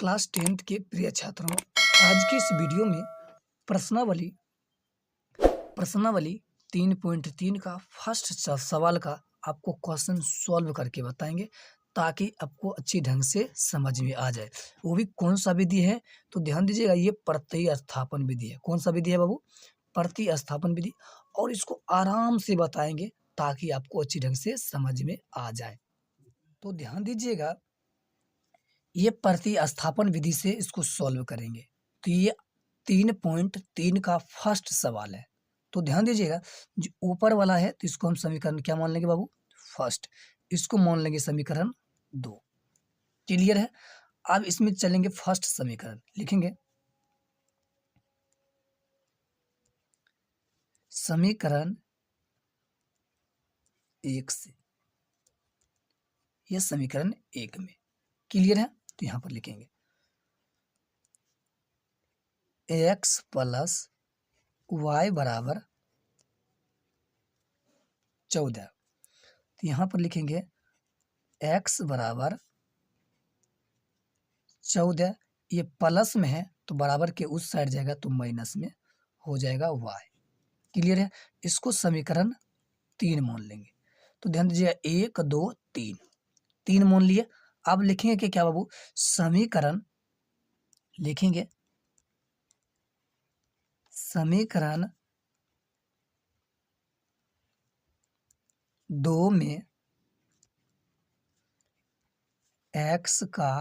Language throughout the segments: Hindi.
क्लास 10th के प्रिय छात्रों, आज की इस वीडियो में प्रश्नावली प्रश्नावली 3.3 का फर्स्ट सवाल का आपको क्वेश्चन सॉल्व करके बताएंगे ताकि आपको अच्छी ढंग से समझ में आ जाए। वो भी कौन सा विधि है तो ध्यान दीजिएगा, ये प्रतिस्थापन विधि है। कौन सा विधि है बाबू? प्रतिस्थापन विधि। और इसको आराम से बताएंगे ताकि आपको अच्छी ढंग से समझ में आ जाए। तो ध्यान दीजिएगा, ये प्रतिस्थापन विधि से इसको सॉल्व करेंगे। तो ये 3.3 का फर्स्ट सवाल है। तो ध्यान दीजिएगा, जो ऊपर वाला है तो इसको हम समीकरण क्या मान लेंगे बाबू? फर्स्ट। इसको मान लेंगे समीकरण 2। क्लियर है? अब इसमें चलेंगे फर्स्ट समीकरण लिखेंगे। समीकरण 1 से, ये समीकरण 1 में क्लियर है तो यहां पर लिखेंगे x प्लस वाई बराबर 14। तो यहां पर लिखेंगे x बराबर 14। ये प्लस में है तो बराबर के उस साइड जाएगा तो माइनस में हो जाएगा y। क्लियर है? इसको समीकरण 3 मान लेंगे। तो ध्यान दीजिएगा, 1 2 3, 3 मान लिए। अब लिखेंगे कि क्या बाबू? समीकरण लिखेंगे, समीकरण 2 में x का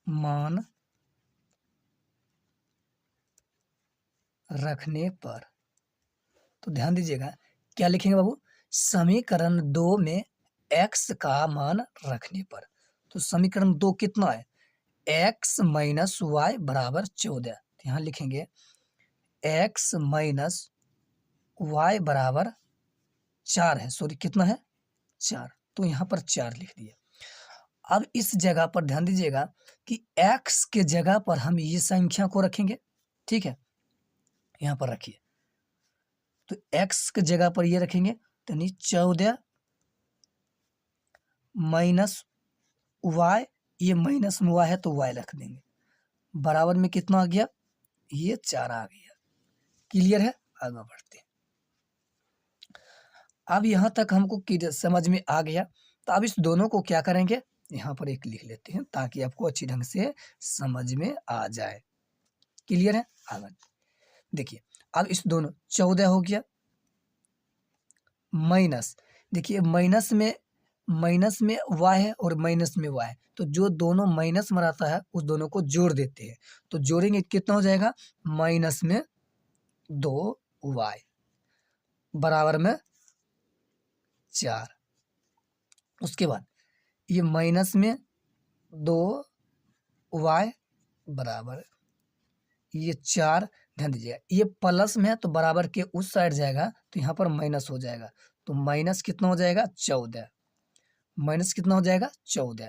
मान रखने पर, तो ध्यान दीजिएगा क्या लिखेंगे बाबू? समीकरण 2 में x का मान रखने पर। तो समीकरण 2 कितना है? x माइनस वाई बराबर 14। तो यहाँ लिखेंगे x माइनस वाई बराबर 4 है। सॉरी, कितना है? 4। तो यहाँ पर 4 लिख दिया। अब इस जगह पर ध्यान दीजिएगा कि x के जगह पर हम ये संख्या को रखेंगे। ठीक है, यहाँ पर रखिए। तो x के जगह पर ये रखेंगे, तो यानी 14 माइनस वाई, ये माइनस में y है तो y रख देंगे। बराबर में कितना आ गया? ये 4 आ गया। क्लियर है? आगे बढ़ते हैं। अब यहाँ तक हमको समझ में आ गया। तो अब इस दोनों को क्या करेंगे? यहाँ पर एक लिख लेते हैं ताकि आपको अच्छी ढंग से समझ में आ जाए। क्लियर है? आगे देखिए, अब इस दोनों 14 हो गया माइनस, देखिए माइनस में y है और माइनस में y है, तो जो दोनों माइनस में रहता है उस दोनों को जोड़ देते हैं। तो जोड़ेंगे कितना हो जाएगा? माइनस में 2y बराबर में 4। उसके बाद ये माइनस में 2y बराबर ये 4। ध्यान दीजिएगा, ये प्लस में है तो बराबर के उस साइड जाएगा तो यहाँ पर माइनस हो जाएगा। तो माइनस कितना हो जाएगा? 14। माइनस कितना हो जाएगा? 14।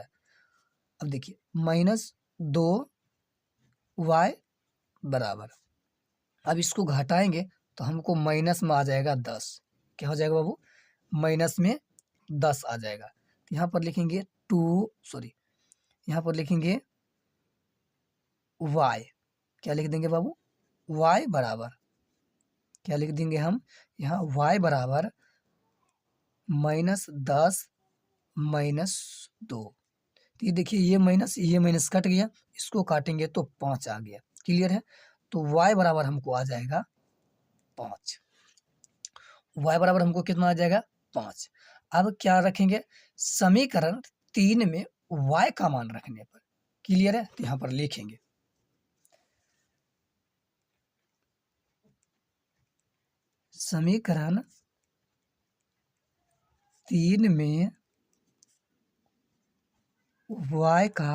अब देखिए, माइनस 2y बराबर, अब इसको घटाएंगे तो हमको माइनस में आ जाएगा 10। क्या हो जाएगा बाबू? माइनस में 10 आ जाएगा। तो यहाँ पर लिखेंगे यहाँ पर लिखेंगे y। क्या लिख देंगे बाबू? y बराबर, क्या लिख देंगे हम यहाँ? y बराबर -10 -2। तो ये देखिए, ये माइनस कट गया, इसको काटेंगे तो 5 आ गया। क्लियर है? तो y बराबर हमको आ जाएगा 5। y बराबर हमको कितना आ जाएगा? 5। अब क्या रखेंगे? समीकरण 3 में y का मान रखने पर। क्लियर है? तो यहाँ पर लिखेंगे समीकरण 3 में y का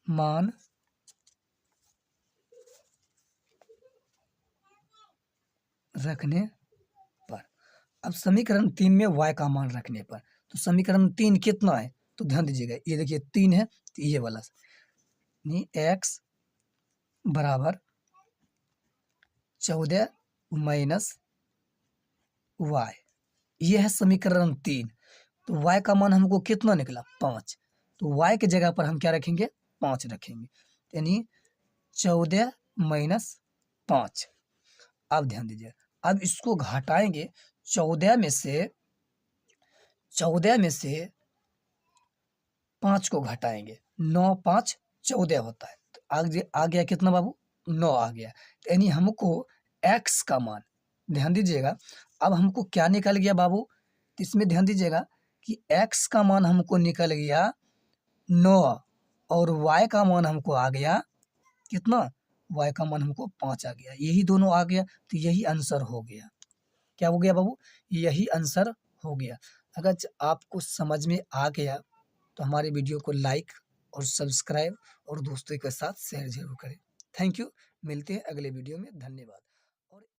मान रखने पर। अब समीकरण 3 में y का मान रखने पर, तो समीकरण 3 कितना है? तो ध्यान दीजिएगा, ये देखिए 3 है तो ये वाला नहीं, x बराबर 14 माइनस y, ये है समीकरण 3। तो y का मान हमको कितना निकला 5। तो y की जगह पर हम क्या रखेंगे 5 रखेंगे, यानी 14 माइनस 5। अब ध्यान दीजिए, अब इसको घटाएंगे 14 में से 5 को घटाएंगे, 9 5 14 होता है। तो आगे आ गया कितना बाबू 9 आ गया, यानी हमको x का मान, ध्यान दीजिएगा, अब हमको क्या निकल गया बाबू, तो इसमें ध्यान दीजिएगा कि x का मान हमको निकल गया 9 और y का मान हमको आ गया कितना, y का मान हमको 5 आ गया, यही दोनों आ गया, तो यही आंसर हो गया। क्या हो गया बाबू, यही आंसर हो गया। अगर आपको समझ में आ गया तो हमारे वीडियो को लाइक और सब्सक्राइब और दोस्तों के साथ शेयर जरूर करें। थैंक यू, मिलते हैं अगले वीडियो में, धन्यवाद।